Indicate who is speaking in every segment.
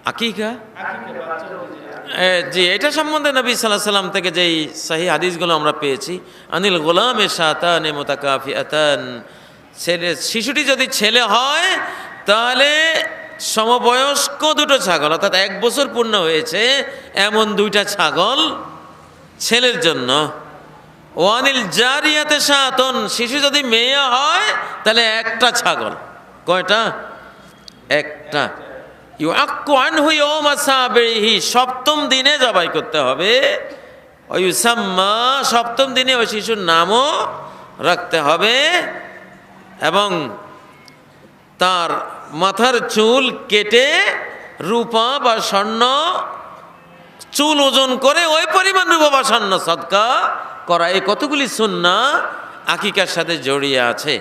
Speaker 1: আকিকা, জি, এটা সম্বন্ধে নবী সাল্লাল্লাহু আলাইহি ওয়াসাল্লাম থেকে যেই সহিহ হাদিসগুলো আমরা পেয়েছি, আনিল গোলামে শাতানে মুতাকাফিআতান, শিশুটি যদি ছেলে হয় তাহলে সমবয়স্ক দুটো ছাগল, অর্থাৎ 1 বছর পূর্ণ হয়েছে এমন 2টা ছাগল ছেলের জন্য। ওয়ানিল জারিয়াতে শাতন, শিশু যদি মেয়ে হয় তাহলে 1টা ছাগল। কয়টা? 1টা। ইউআক্কু আনহু ইয়াওমা সাবিহি, 7ম দিনে জবাই করতে হবে। ওয়ুসাম্মা, 7ম দিনে ওই শিশুর নামও রাখতে হবে এবং তার মাথার চুল কেটে রূপা বা স্বর্ণ, চুল ওজন করে ওই পরিমাণ রূপা বা স্বর্ণ সদকা করা। এই কতগুলি সুন্নাহ আকিকার সাথে জড়িয়ে আছে।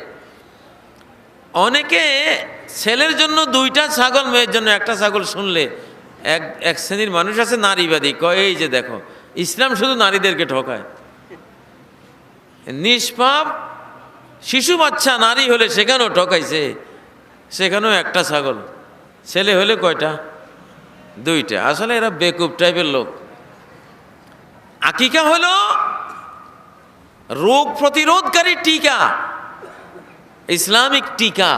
Speaker 1: অনেকে ছেলের জন্য 2টা ছাগল, মেয়ের জন্য 1টা ছাগল শুনলে এক শ্রেণীর মানুষ আছে নারীবাদী, কয় এই যে দেখো ইসলাম শুধু নারীদেরকে ঠকায়। নিষ্পাপ শিশু বাচ্চা নারী হলে সেখানেও ঠকাইছে, সেখানেও 1টা ছাগল, ছেলে হলে কয়টা? 2টা। আসলে এরা বেকুব টাইপের লোক। আকিকা হলো রোগ প্রতিরোধকারী টিকা, ইসলামিক টিকা,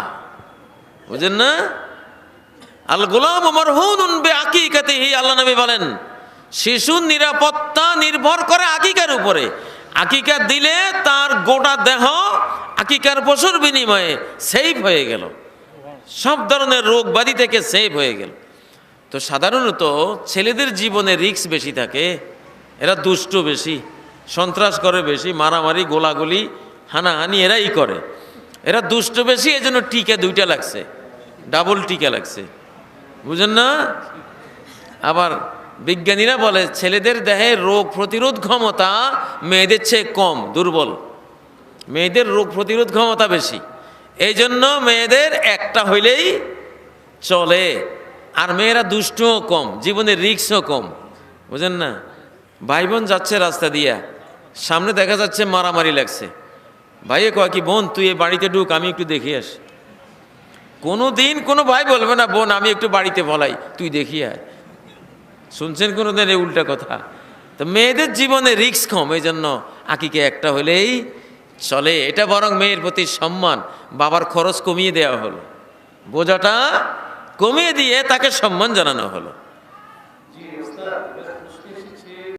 Speaker 1: বুঝেন না? আল গোলাম মারহুনুন বিআকিকাতিহি, আল্লাহ নবী বলেন শিশুর নিরাপত্তা নির্ভর করে আকিকার উপরে। আকিকা দিলে তার গোটা দেহ আকিকার পশুর বিনিময়ে সেভ হয়ে গেল, সব ধরনের রোগ ব্যাধি থেকে সেভ হয়ে গেল। তো সাধারণত ছেলেদের জীবনে রিস্ক বেশি থাকে, এরা দুষ্ট বেশি, সন্ত্রাস করে বেশি, মারামারি গোলাগুলি হানাহানি এরাই করে, এরা দুষ্ট বেশি, এজন্য টিকা 2টা লাগছে, ডাবল টিকা লাগছে, বুঝেন না? আবার বিজ্ঞানীরা বলে ছেলেদের দেহে রোগ প্রতিরোধ ক্ষমতা মেয়েদের চেয়ে কম, দুর্বল, মেয়েদের রোগ প্রতিরোধ ক্ষমতা বেশি। এই জন্য মেয়েদের 1টা হইলেই চলে, আর মেয়েরা দুষ্টও কম, জীবনের রিস্কও কম, বুঝেন না? ভাই বোন যাচ্ছে রাস্তা দিয়া, সামনে দেখা যাচ্ছে মারামারি লাগছে, ভাইয়ে কয় কি বোন তুই এই বাড়িতে ঢুক, আমি একটু দেখে আসি। কোনো দিন কোনো ভাই বলবে না বোন আমি একটু বাড়িতে বলাই, তুই দেখিয়ে আয়। শুনছেন কোনো দিন এই উল্টা কথা? তো মেয়েদের জীবনে রিস্ক কম, এই জন্য আকিকে 1টা হলেই চলে। এটা বরং মেয়ের প্রতি সম্মান, বাবার খরচ কমিয়ে দেওয়া হলো, বোঝাটা কমিয়ে দিয়ে তাকে সম্মান জানানো হলো।